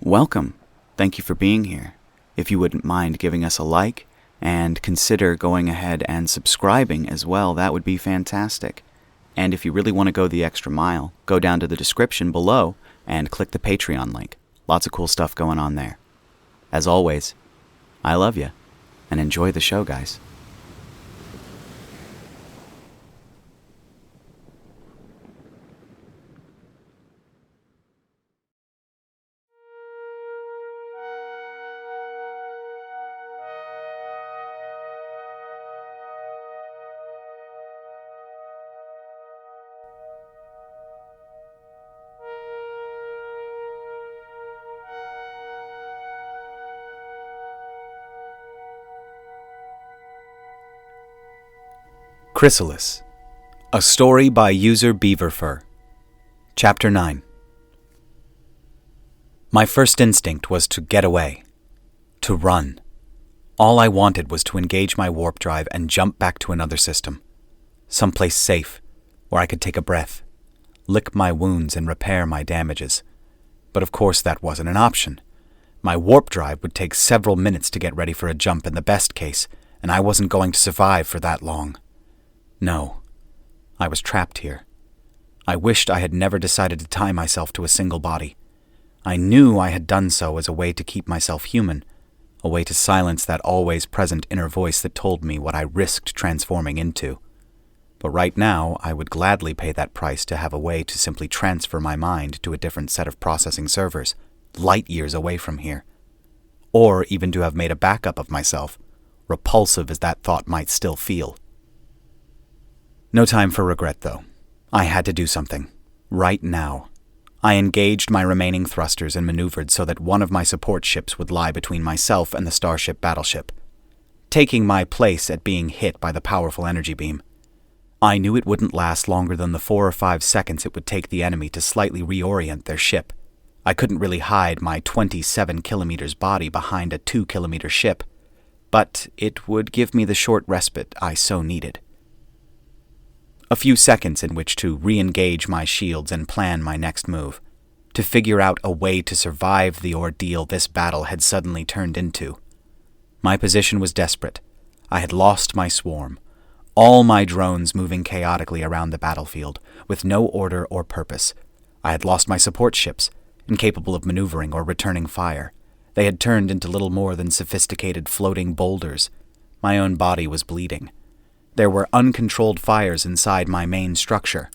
Welcome. Thank you for being here. If you wouldn't mind giving us a like, and consider going ahead and subscribing as well, that would be fantastic. And if you really want to go the extra mile, go down to the description below and click the Patreon link. Lots of cool stuff going on there. As always, I love you, and enjoy the show, guys. Chrysalis, a story by user BeaverFur. Chapter 9. My first instinct was to get away, to run. All I wanted was to engage my warp drive and jump back to another system, someplace safe, where I could take a breath, lick my wounds and repair my damages. But of course that wasn't an option. My warp drive would take several minutes to get ready for a jump in the best case, and I wasn't going to survive for that long. No, I was trapped here. I wished I had never decided to tie myself to a single body. I knew I had done so as a way to keep myself human, a way to silence that always present inner voice that told me what I risked transforming into. But right now, I would gladly pay that price to have a way to simply transfer my mind to a different set of processing servers, light years away from here. Or even to have made a backup of myself, repulsive as that thought might still feel. No time for regret, though. I had to do something. Right now. I engaged my remaining thrusters and maneuvered so that one of my support ships would lie between myself and the starship battleship, taking my place at being hit by the powerful energy beam. I knew it wouldn't last longer than the 4 or 5 seconds it would take the enemy to slightly reorient their ship. I couldn't really hide my 27 kilometers body behind a 2-kilometer ship, but it would give me the short respite I so needed. A few seconds in which to re-engage my shields and plan my next move, to figure out a way to survive the ordeal this battle had suddenly turned into. My position was desperate. I had lost my swarm, all my drones moving chaotically around the battlefield, with no order or purpose. I had lost my support ships, incapable of maneuvering or returning fire. They had turned into little more than sophisticated floating boulders. My own body was bleeding. There were uncontrolled fires inside my main structure,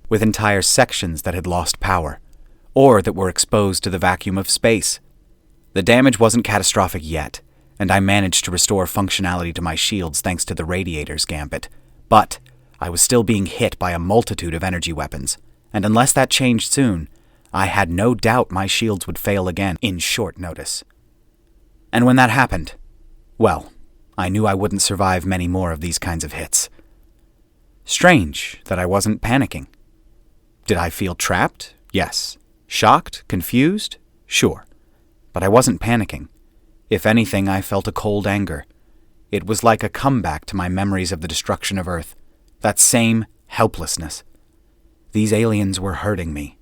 with entire sections that had lost power, or that were exposed to the vacuum of space. The damage wasn't catastrophic yet, and I managed to restore functionality to my shields thanks to the radiator's gambit, but I was still being hit by a multitude of energy weapons, and unless that changed soon, I had no doubt my shields would fail again in short notice. And when that happened, well, I knew I wouldn't survive many more of these kinds of hits. Strange that I wasn't panicking. Did I feel trapped? Yes. Shocked? Confused? Sure. But I wasn't panicking. If anything, I felt a cold anger. It was like a comeback to my memories of the destruction of Earth. That same helplessness. These aliens were hurting me,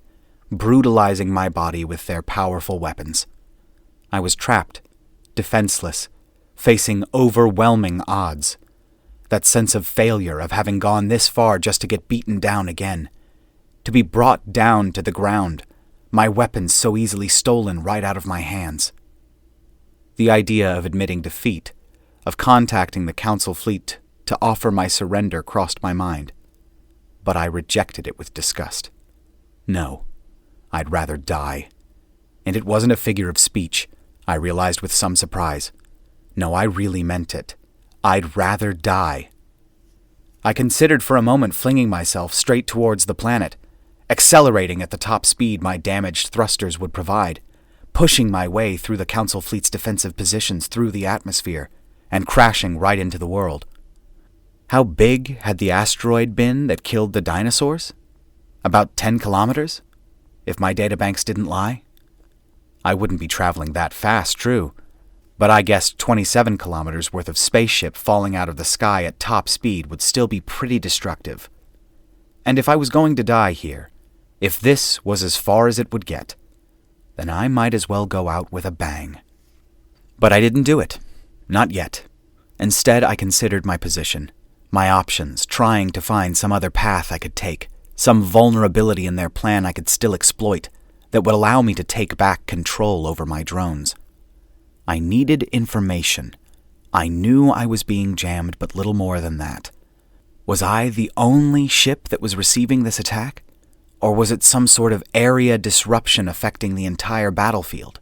brutalizing my body with their powerful weapons. I was trapped, defenseless, facing overwhelming odds. That sense of failure, of having gone this far just to get beaten down again. To be brought down to the ground, my weapons so easily stolen right out of my hands. The idea of admitting defeat, of contacting the Council fleet to offer my surrender crossed my mind, but I rejected it with disgust. No, I'd rather die. And it wasn't a figure of speech, I realized with some surprise. No, I really meant it. I'd rather die. I considered for a moment flinging myself straight towards the planet, accelerating at the top speed my damaged thrusters would provide, pushing my way through the Council fleet's defensive positions through the atmosphere, and crashing right into the world. How big had the asteroid been that killed the dinosaurs? About 10 kilometers? If my databanks didn't lie? I wouldn't be traveling that fast, true, but I guessed 27 kilometers worth of spaceship falling out of the sky at top speed would still be pretty destructive. And if I was going to die here, if this was as far as it would get, then I might as well go out with a bang. But I didn't do it. Not yet. Instead, I considered my position, my options, trying to find some other path I could take, some vulnerability in their plan I could still exploit that would allow me to take back control over my drones. I needed information. I knew I was being jammed, but little more than that. Was I the only ship that was receiving this attack? Or was it some sort of area disruption affecting the entire battlefield?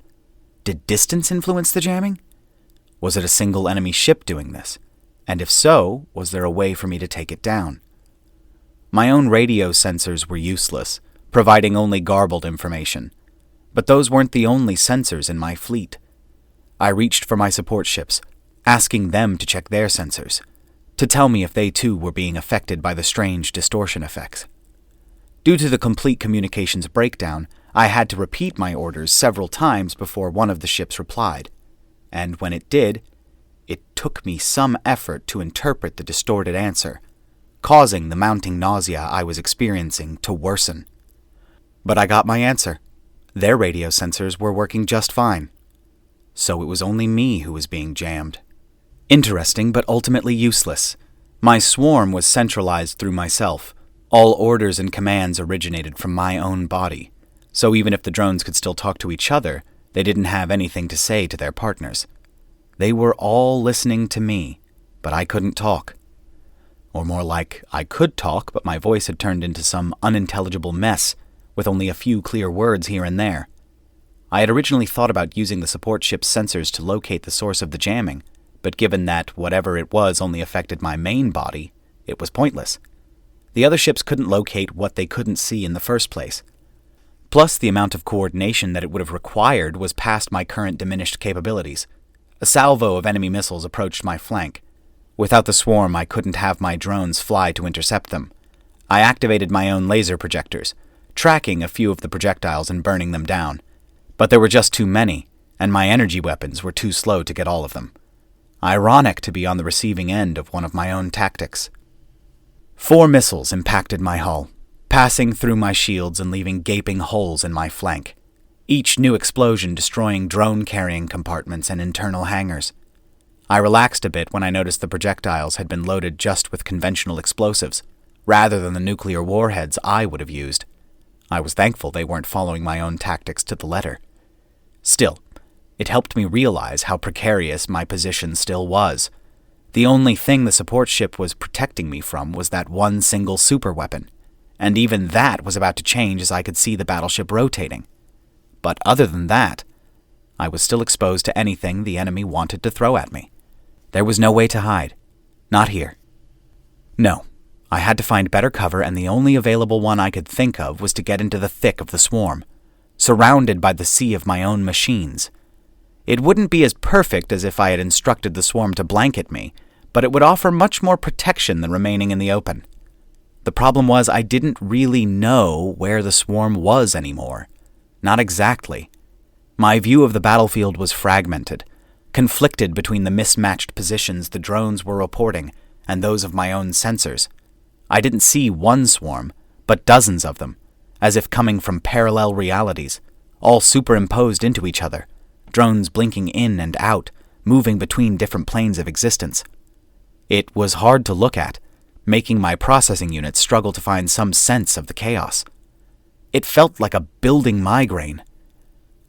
Did distance influence the jamming? Was it a single enemy ship doing this? And if so, was there a way for me to take it down? My own radio sensors were useless, providing only garbled information. But those weren't the only sensors in my fleet. I reached for my support ships, asking them to check their sensors, to tell me if they too were being affected by the strange distortion effects. Due to the complete communications breakdown, I had to repeat my orders several times before one of the ships replied, and when it did, it took me some effort to interpret the distorted answer, causing the mounting nausea I was experiencing to worsen. But I got my answer. Their radio sensors were working just fine. So it was only me who was being jammed. Interesting, but ultimately useless. My swarm was centralized through myself. All orders and commands originated from my own body. So even if the drones could still talk to each other, they didn't have anything to say to their partners. They were all listening to me, but I couldn't talk. Or more like, I could talk, but my voice had turned into some unintelligible mess, with only a few clear words here and there. I had originally thought about using the support ship's sensors to locate the source of the jamming, but given that whatever it was only affected my main body, it was pointless. The other ships couldn't locate what they couldn't see in the first place. Plus, the amount of coordination that it would have required was past my current diminished capabilities. A salvo of enemy missiles approached my flank. Without the swarm, I couldn't have my drones fly to intercept them. I activated my own laser projectors, tracking a few of the projectiles and burning them down. But there were just too many, and my energy weapons were too slow to get all of them. Ironic to be on the receiving end of one of my own tactics. 4 missiles impacted my hull, passing through my shields and leaving gaping holes in my flank. Each new explosion destroying drone-carrying compartments and internal hangars. I relaxed a bit when I noticed the projectiles had been loaded just with conventional explosives, rather than the nuclear warheads I would have used. I was thankful they weren't following my own tactics to the letter. Still, it helped me realize how precarious my position still was. The only thing the support ship was protecting me from was that one single superweapon, and even that was about to change as I could see the battleship rotating. But other than that, I was still exposed to anything the enemy wanted to throw at me. There was no way to hide. Not here. No, I had to find better cover, and the only available one I could think of was to get into the thick of the swarm, surrounded by the sea of my own machines. It wouldn't be as perfect as if I had instructed the swarm to blanket me, but it would offer much more protection than remaining in the open. The problem was I didn't really know where the swarm was anymore. Not exactly. My view of the battlefield was fragmented, conflicted between the mismatched positions the drones were reporting and those of my own sensors. I didn't see one swarm, but dozens of them, as if coming from parallel realities, all superimposed into each other, drones blinking in and out, moving between different planes of existence. It was hard to look at, making my processing units struggle to find some sense of the chaos. It felt like a building migraine.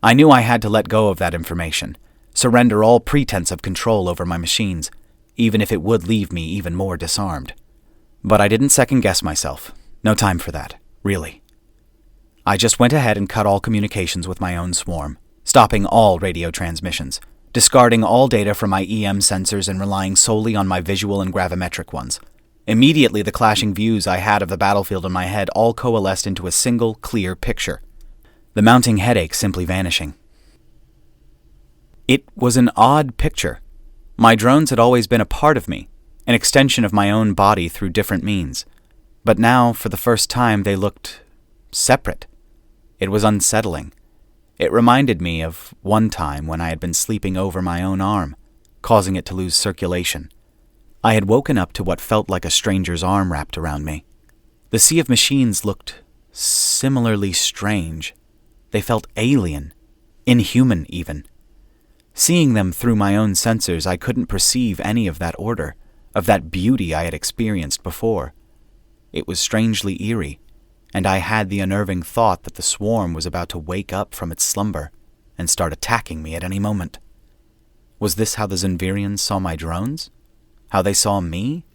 I knew I had to let go of that information, surrender all pretense of control over my machines, even if it would leave me even more disarmed. But I didn't second-guess myself. No time for that, really. I just went ahead and cut all communications with my own swarm, stopping all radio transmissions, discarding all data from my EM sensors and relying solely on my visual and gravimetric ones. Immediately, the clashing views I had of the battlefield in my head all coalesced into a single, clear picture. The mounting headache simply vanishing. It was an odd picture. My drones had always been a part of me, an extension of my own body through different means. But now, for the first time, they looked separate. It was unsettling. It reminded me of one time when I had been sleeping over my own arm, causing it to lose circulation. I had woken up to what felt like a stranger's arm wrapped around me. The sea of machines looked similarly strange. They felt alien, inhuman even. Seeing them through my own sensors, I couldn't perceive any of that order, of that beauty I had experienced before. It was strangely eerie, and I had the unnerving thought that the swarm was about to wake up from its slumber and start attacking me at any moment. Was this how the Zenvirians saw my drones? How they saw me?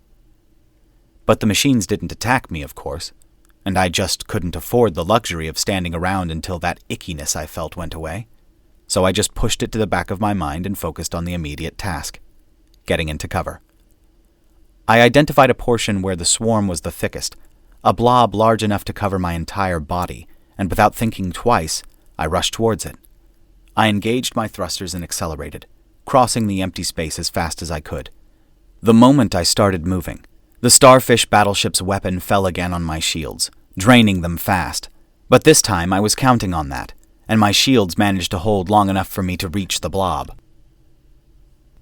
But the machines didn't attack me, of course, and I just couldn't afford the luxury of standing around until that ickiness I felt went away. So I just pushed it to the back of my mind and focused on the immediate task, getting into cover. I identified a portion where the swarm was the thickest, a blob large enough to cover my entire body, and without thinking twice, I rushed towards it. I engaged my thrusters and accelerated, crossing the empty space as fast as I could. The moment I started moving, the starfish battleship's weapon fell again on my shields, draining them fast, but this time I was counting on that, and my shields managed to hold long enough for me to reach the blob.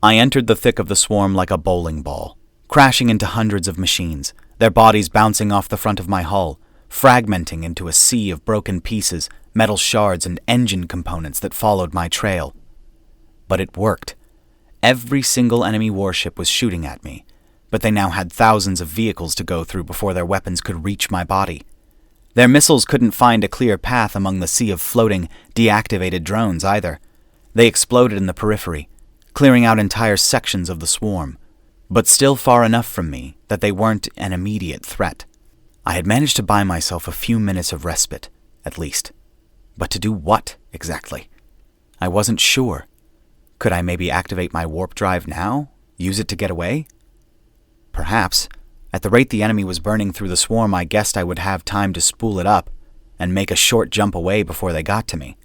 I entered the thick of the swarm like a bowling ball, crashing into hundreds of machines, their bodies bouncing off the front of my hull, fragmenting into a sea of broken pieces, metal shards, and engine components that followed my trail. But it worked. Every single enemy warship was shooting at me, but they now had thousands of vehicles to go through before their weapons could reach my body. Their missiles couldn't find a clear path among the sea of floating, deactivated drones either. They exploded in the periphery, clearing out entire sections of the swarm, but still far enough from me that they weren't an immediate threat. I had managed to buy myself a few minutes of respite, at least. But to do what, exactly? I wasn't sure. Could I maybe activate my warp drive now? Use it to get away? Perhaps. At the rate the enemy was burning through the swarm, I guessed I would have time to spool it up and make a short jump away before they got to me.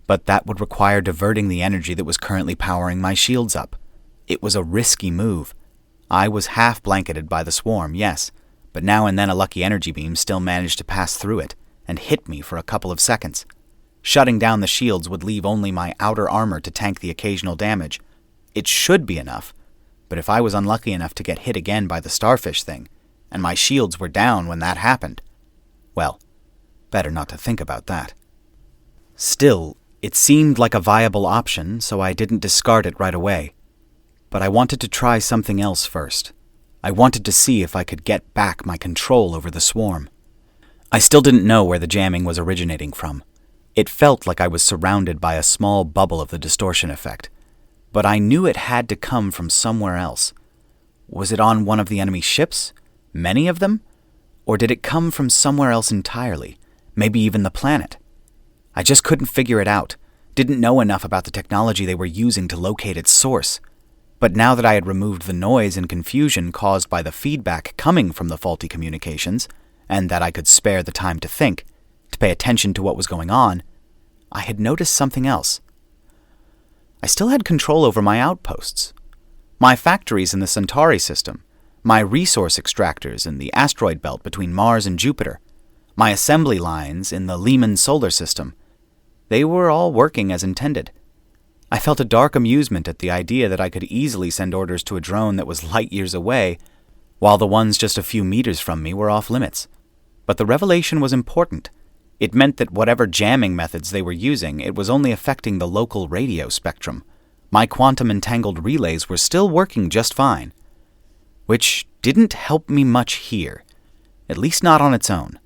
But that would require diverting the energy that was currently powering my shields up. It was a risky move. I was half blanketed by the swarm, yes, but now and then a lucky energy beam still managed to pass through it and hit me for a couple of seconds. Shutting down the shields would leave only my outer armor to tank the occasional damage. It should be enough, but if I was unlucky enough to get hit again by the starfish thing, and my shields were down when that happened, well, better not to think about that. Still, it seemed like a viable option, so I didn't discard it right away. But I wanted to try something else first. I wanted to see if I could get back my control over the swarm. I still didn't know where the jamming was originating from. It felt like I was surrounded by a small bubble of the distortion effect, but I knew it had to come from somewhere else. Was it on one of the enemy ships? Many of them? Or did it come from somewhere else entirely? Maybe even the planet? I just couldn't figure it out. Didn't know enough about the technology they were using to locate its source. But now that I had removed the noise and confusion caused by the feedback coming from the faulty communications, and that I could spare the time to think, to pay attention to what was going on, I had noticed something else. I still had control over my outposts. My factories in the Centauri system, my resource extractors in the asteroid belt between Mars and Jupiter, my assembly lines in the Lehman solar system, they were all working as intended. I felt a dark amusement at the idea that I could easily send orders to a drone that was light years away, while the ones just a few meters from me were off limits. But the revelation was important. It meant that whatever jamming methods they were using, it was only affecting the local radio spectrum. My quantum-entangled relays were still working just fine. Which didn't help me much here, at least not on its own.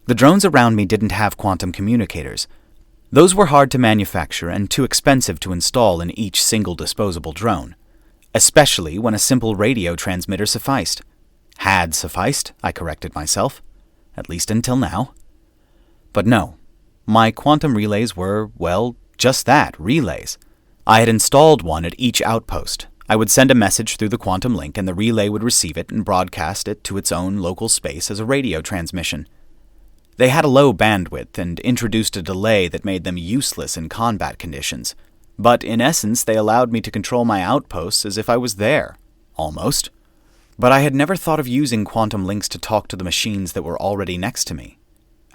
The drones around me didn't have quantum communicators. Those were hard to manufacture and too expensive to install in each single disposable drone, especially when a simple radio transmitter sufficed. Had sufficed, I corrected myself, at least until now. But no, my quantum relays were, well, just that, relays. I had installed one at each outpost. I would send a message through the quantum link and the relay would receive it and broadcast it to its own local space as a radio transmission. They had a low bandwidth and introduced a delay that made them useless in combat conditions, but in essence they allowed me to control my outposts as if I was there, almost. But I had never thought of using quantum links to talk to the machines that were already next to me.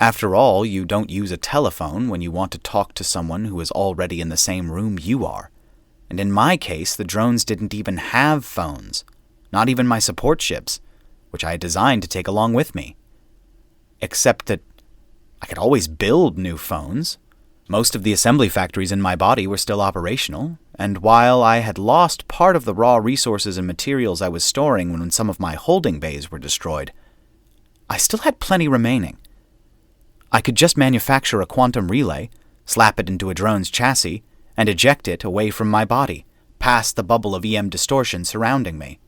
After all, you don't use a telephone when you want to talk to someone who is already in the same room you are. And in my case, the drones didn't even have phones, not even my support ships, which I had designed to take along with me. Except that I could always build new phones. Most of the assembly factories in my body were still operational, and while I had lost part of the raw resources and materials I was storing when some of my holding bays were destroyed, I still had plenty remaining. I could just manufacture a quantum relay, slap it into a drone's chassis, and eject it away from my body, past the bubble of EM distortion surrounding me.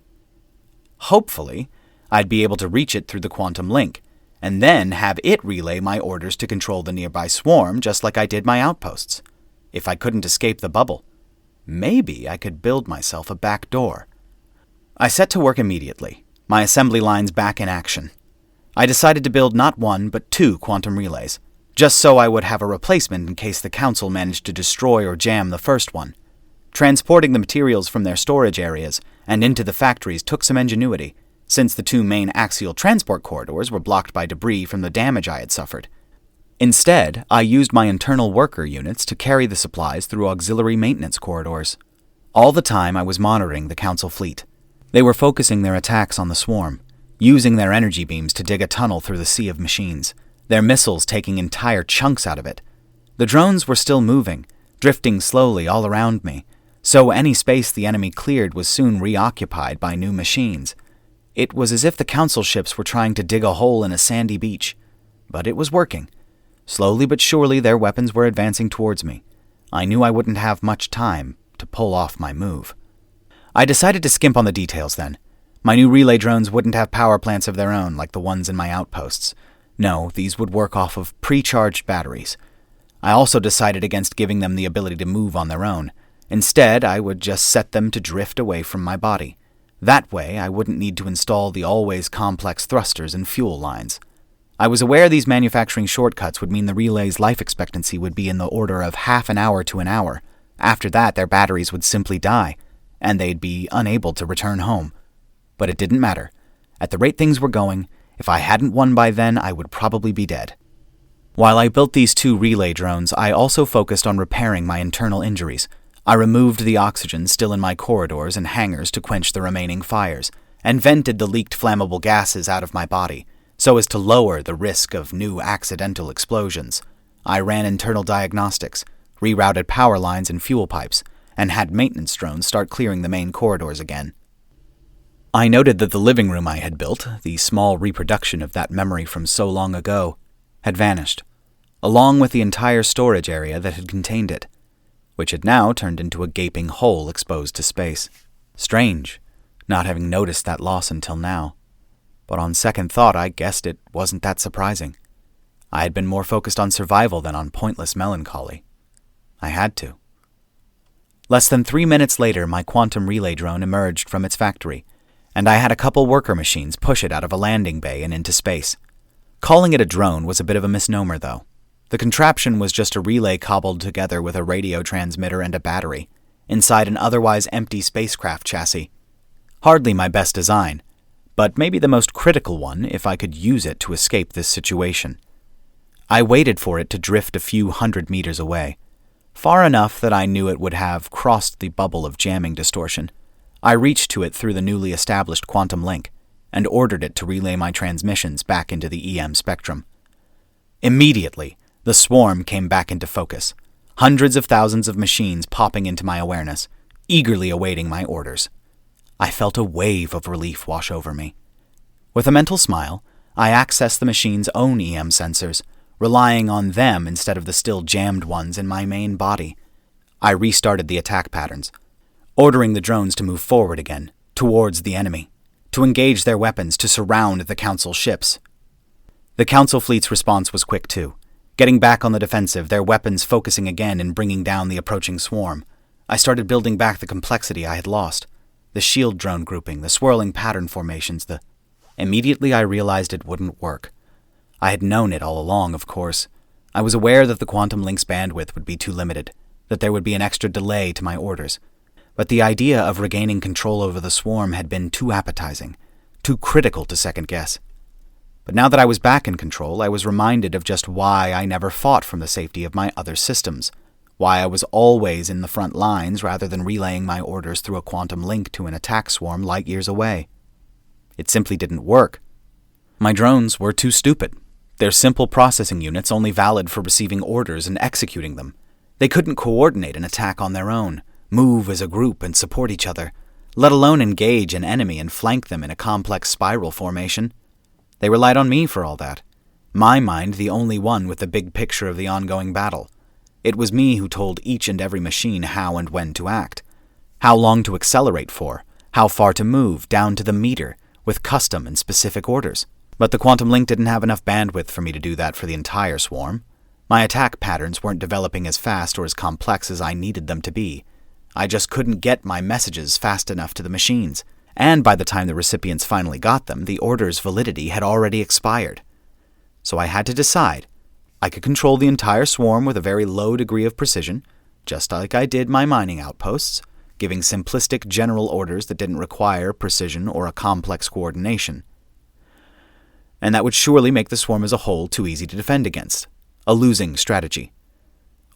Hopefully, I'd be able to reach it through the quantum link, and then have it relay my orders to control the nearby swarm just like I did my outposts. If I couldn't escape the bubble, maybe I could build myself a back door. I set to work immediately, my assembly lines back in action. I decided to build not one, but 2 quantum relays, just so I would have a replacement in case the Council managed to destroy or jam the first one. Transporting the materials from their storage areas and into the factories took some ingenuity, since the 2 main axial transport corridors were blocked by debris from the damage I had suffered. Instead, I used my internal worker units to carry the supplies through auxiliary maintenance corridors. All the time I was monitoring the Council fleet. They were focusing their attacks on the swarm, using their energy beams to dig a tunnel through the sea of machines, their missiles taking entire chunks out of it. The drones were still moving, drifting slowly all around me, so any space the enemy cleared was soon reoccupied by new machines. It was as if the Council ships were trying to dig a hole in a sandy beach, but it was working. Slowly but surely their weapons were advancing towards me. I knew I wouldn't have much time to pull off my move. I decided to skimp on the details then. My new relay drones wouldn't have power plants of their own like the ones in my outposts. No, these would work off of pre-charged batteries. I also decided against giving them the ability to move on their own. Instead, I would just set them to drift away from my body. That way, I wouldn't need to install the always complex thrusters and fuel lines. I was aware these manufacturing shortcuts would mean the relay's life expectancy would be in the order of half an hour to an hour. After that, their batteries would simply die, and they'd be unable to return home. But it didn't matter. At the rate things were going, if I hadn't won by then, I would probably be dead. While I built these 2 relay drones, I also focused on repairing my internal injuries. I removed the oxygen still in my corridors and hangars to quench the remaining fires, and vented the leaked flammable gases out of my body, so as to lower the risk of new accidental explosions. I ran internal diagnostics, rerouted power lines and fuel pipes, and had maintenance drones start clearing the main corridors again. I noted that the living room I had built, the small reproduction of that memory from so long ago, had vanished, along with the entire storage area that had contained it, which had now turned into a gaping hole exposed to space. Strange, not having noticed that loss until now. But on second thought, I guessed it wasn't that surprising. I had been more focused on survival than on pointless melancholy. I had to. Less than 3 minutes later, my quantum relay drone emerged from its factory, and I had a couple worker machines push it out of a landing bay and into space. Calling it a drone was a bit of a misnomer, though. The contraption was just a relay cobbled together with a radio transmitter and a battery, inside an otherwise empty spacecraft chassis. Hardly my best design, but maybe the most critical one if I could use it to escape this situation. I waited for it to drift a few 100 meters away, far enough that I knew it would have crossed the bubble of jamming distortion. I reached to it through the newly established quantum link, and ordered it to relay my transmissions back into the EM spectrum. Immediately, the swarm came back into focus, hundreds of thousands of machines popping into my awareness, eagerly awaiting my orders. I felt a wave of relief wash over me. With a mental smile, I accessed the machine's own EM sensors, relying on them instead of the still jammed ones in my main body. I restarted the attack patterns, ordering the drones to move forward again, towards the enemy, to engage their weapons to surround the Council ships. The Council fleet's response was quick too, getting back on the defensive, their weapons focusing again and bringing down the approaching swarm. I started building back the complexity I had lost. The shield drone grouping, the swirling pattern formations, Immediately I realized it wouldn't work. I had known it all along, of course. I was aware that the quantum link's bandwidth would be too limited, that there would be an extra delay to my orders. But the idea of regaining control over the swarm had been too appetizing, too critical to second guess. But now that I was back in control, I was reminded of just why I never fought from the safety of my other systems, why I was always in the front lines rather than relaying my orders through a quantum link to an attack swarm light years away. It simply didn't work. My drones were too stupid, Their simple processing units only valid for receiving orders and executing them. They couldn't coordinate an attack on their own, move as a group and support each other, let alone engage an enemy and flank them in a complex spiral formation. They relied on me for all that. My mind the only one with the big picture of the ongoing battle. It was me who told each and every machine how and when to act, how long to accelerate for, how far to move, down to the meter, with custom and specific orders. But the quantum link didn't have enough bandwidth for me to do that for the entire swarm. My attack patterns weren't developing as fast or as complex as I needed them to be. I just couldn't get my messages fast enough to the machines, and by the time the recipients finally got them, the order's validity had already expired. So I had to decide. I could control the entire swarm with a very low degree of precision, just like I did my mining outposts, giving simplistic general orders that didn't require precision or a complex coordination. And that would surely make the swarm as a whole too easy to defend against, a losing strategy.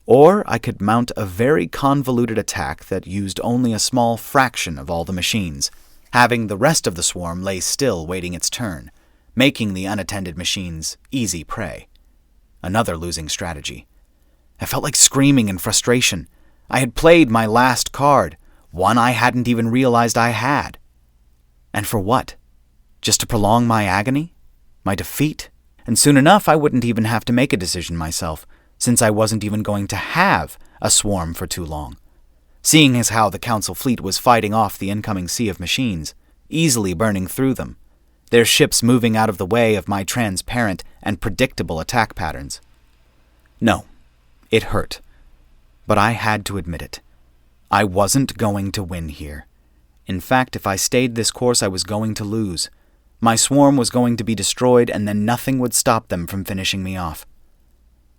Or I could mount a very convoluted attack that used only a small fraction of all the machines, having the rest of the swarm lay still waiting its turn, making the unattended machines easy prey. Another losing strategy. I felt like screaming in frustration. I had played my last card, one I hadn't even realized I had. And for what? Just to prolong my agony? My defeat? And soon enough I wouldn't even have to make a decision myself, since I wasn't even going to have a swarm for too long. Seeing as how the Council fleet was fighting off the incoming sea of machines, easily burning through them, their ships moving out of the way of my transparent and predictable attack patterns. No, it hurt. But I had to admit it. I wasn't going to win here. In fact, if I stayed this course, I was going to lose. My swarm was going to be destroyed, and then nothing would stop them from finishing me off.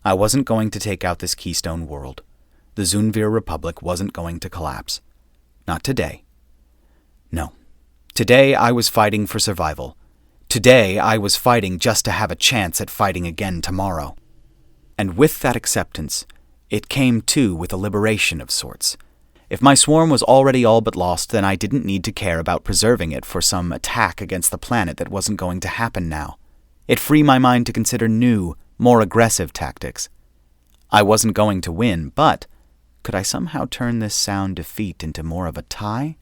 I wasn't going to take out this Keystone world. The Zunvir Republic wasn't going to collapse. Not today. No. Today I was fighting for survival. Today I was fighting just to have a chance at fighting again tomorrow. And with that acceptance, it came too with a liberation of sorts. If my swarm was already all but lost, then I didn't need to care about preserving it for some attack against the planet that wasn't going to happen now. It freed my mind to consider new, more aggressive tactics. I wasn't going to win, but could I somehow turn this sound defeat into more of a tie?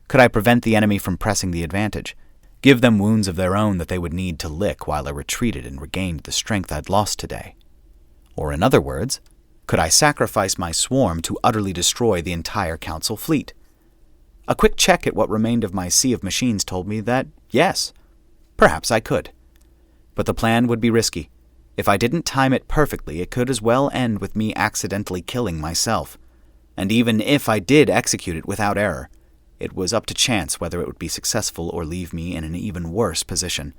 Could I prevent the enemy from pressing the advantage? Give them wounds of their own that they would need to lick while I retreated and regained the strength I'd lost today? Or in other words, could I sacrifice my swarm to utterly destroy the entire Council fleet? A quick check at what remained of my sea of machines told me that, yes, perhaps I could. But the plan would be risky. If I didn't time it perfectly, it could as well end with me accidentally killing myself. And even if I did execute it without error, it was up to chance whether it would be successful or leave me in an even worse position.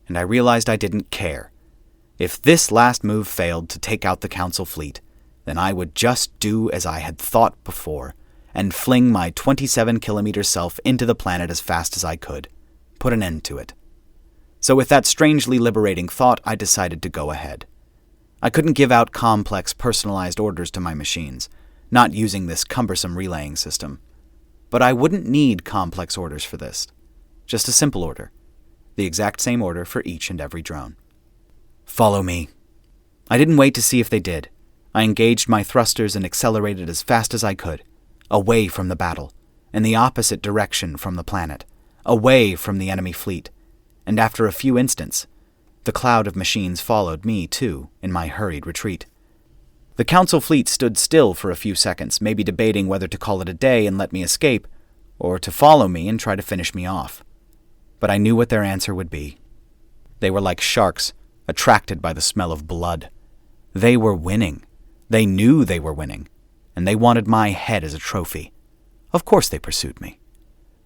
And I realized I didn't care. If this last move failed to take out the Council fleet, then I would just do as I had thought before, and fling my 27-kilometer self into the planet as fast as I could, put an end to it. So with that strangely liberating thought, I decided to go ahead. I couldn't give out complex, personalized orders to my machines, not using this cumbersome relaying system. But I wouldn't need complex orders for this. Just a simple order. The exact same order for each and every drone. Follow me. I didn't wait to see if they did. I engaged my thrusters and accelerated as fast as I could, away from the battle, in the opposite direction from the planet, away from the enemy fleet. And after a few instants, the cloud of machines followed me, too, in my hurried retreat. The Council fleet stood still for a few seconds, maybe debating whether to call it a day and let me escape, or to follow me and try to finish me off. But I knew what their answer would be. They were like sharks, attracted by the smell of blood. They were winning. They knew they were winning, and they wanted my head as a trophy. Of course they pursued me.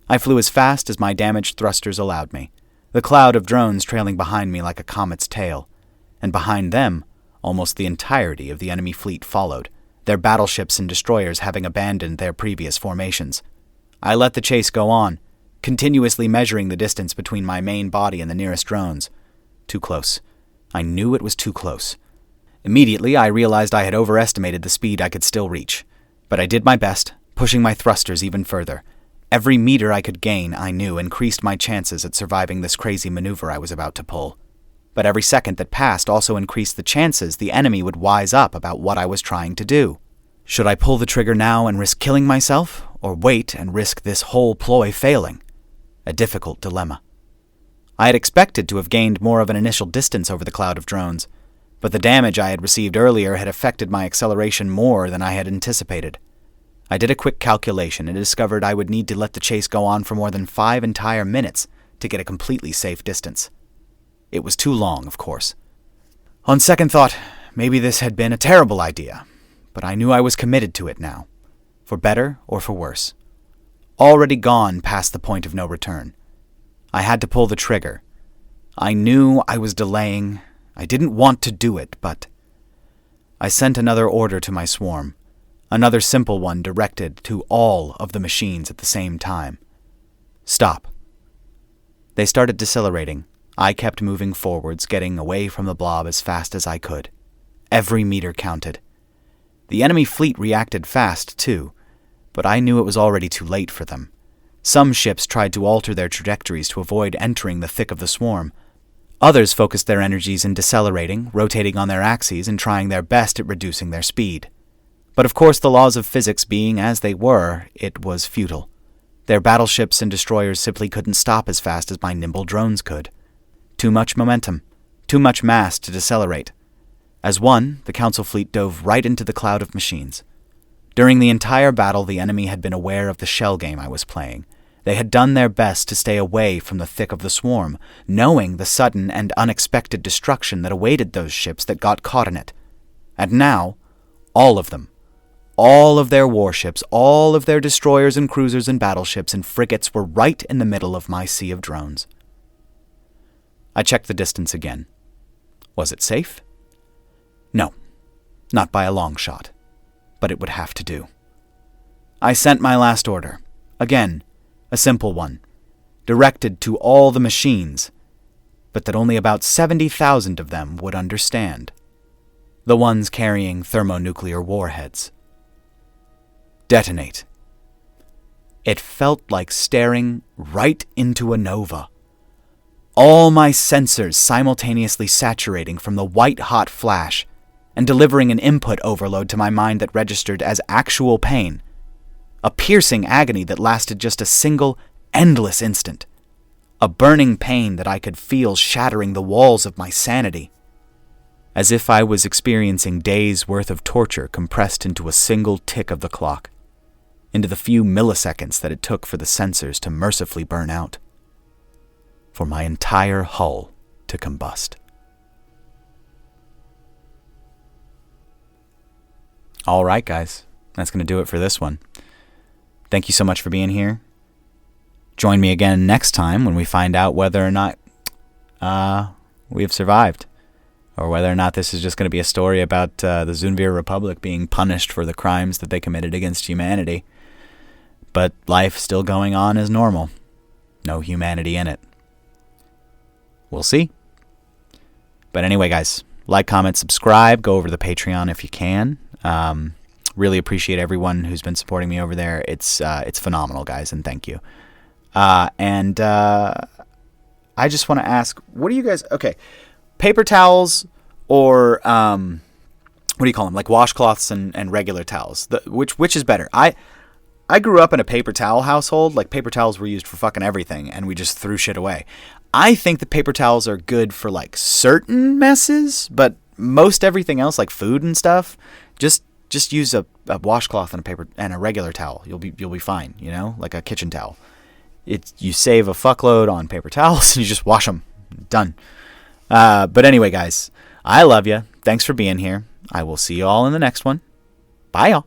I flew as fast as my damaged thrusters allowed me, the cloud of drones trailing behind me like a comet's tail, and behind them, almost the entirety of the enemy fleet followed, their battleships and destroyers having abandoned their previous formations. I let the chase go on, continuously measuring the distance between my main body and the nearest drones. Too close. I knew it was too close. Immediately, I realized I had overestimated the speed I could still reach, but I did my best, pushing my thrusters even further. Every meter I could gain, I knew, increased my chances at surviving this crazy maneuver I was about to pull. but every second that passed also increased the chances the enemy would wise up about what I was trying to do. Should I pull the trigger now and risk killing myself, or wait and risk this whole ploy failing? A difficult dilemma. I had expected to have gained more of an initial distance over the cloud of drones, but the damage I had received earlier had affected my acceleration more than I had anticipated. I did a quick calculation and discovered I would need to let the chase go on for more than 5 entire minutes to get a completely safe distance. It was too long, of course. On second thought, maybe this had been a terrible idea, but I knew I was committed to it now, for better or for worse. Already gone past the point of no return. I had to pull the trigger. I knew I was delaying. I didn't want to do it, but... I sent another order to my swarm, another simple one directed to all of the machines at the same time. Stop. They started decelerating. I kept moving forwards, getting away from the blob as fast as I could. Every meter counted. The enemy fleet reacted fast, too, but I knew it was already too late for them. Some ships tried to alter their trajectories to avoid entering the thick of the swarm. Others focused their energies in decelerating, rotating on their axes, and trying their best at reducing their speed. But of course, the laws of physics being as they were, it was futile. Their battleships and destroyers simply couldn't stop as fast as my nimble drones could. Too much momentum, too much mass to decelerate. As one, the Council fleet dove right into the cloud of machines. During the entire battle, the enemy had been aware of the shell game I was playing. They had done their best to stay away from the thick of the swarm, knowing the sudden and unexpected destruction that awaited those ships that got caught in it. And now, all of them, all of their warships, all of their destroyers and cruisers and battleships and frigates were right in the middle of my sea of drones. I checked the distance again. Was it safe? No, not by a long shot, but it would have to do. I sent my last order, again, a simple one, directed to all the machines, but that only about 70,000 of them would understand. The ones carrying thermonuclear warheads. Detonate. It felt like staring right into a nova. All my sensors simultaneously saturating from the white-hot flash and delivering an input overload to my mind that registered as actual pain. A piercing agony that lasted just a single, endless instant. A burning pain that I could feel shattering the walls of my sanity. As if I was experiencing days' worth of torture compressed into a single tick of the clock. Into the few milliseconds that it took for the sensors to mercifully burn out. For my entire hull to combust. All right, guys. That's going to do it for this one. Thank you so much for being here. Join me again next time when we find out whether or not we have survived. Or whether or not this is just going to be a story about the Zunvir Republic being punished for the crimes that they committed against humanity. But life still going on as normal. No humanity in it. We'll see. But anyway, guys, like, comment, subscribe. Go over to the Patreon if you can. Really appreciate everyone who's been supporting me over there. It's phenomenal, guys, and thank you. And I just want to ask, what do you guys... Okay, paper towels or... what do you call them? Like washcloths and regular towels. Which is better? I grew up in a paper towel household. Like, paper towels were used for fucking everything, and we just threw shit away. I think that paper towels are good for, like, certain messes, but most everything else, like food and stuff, just use a washcloth and a regular towel. You'll be fine, you know, like a kitchen towel. You save a fuckload on paper towels, and you just wash them. Done. But anyway, guys, I love you. Thanks for being here. I will see you all in the next one. Bye, y'all.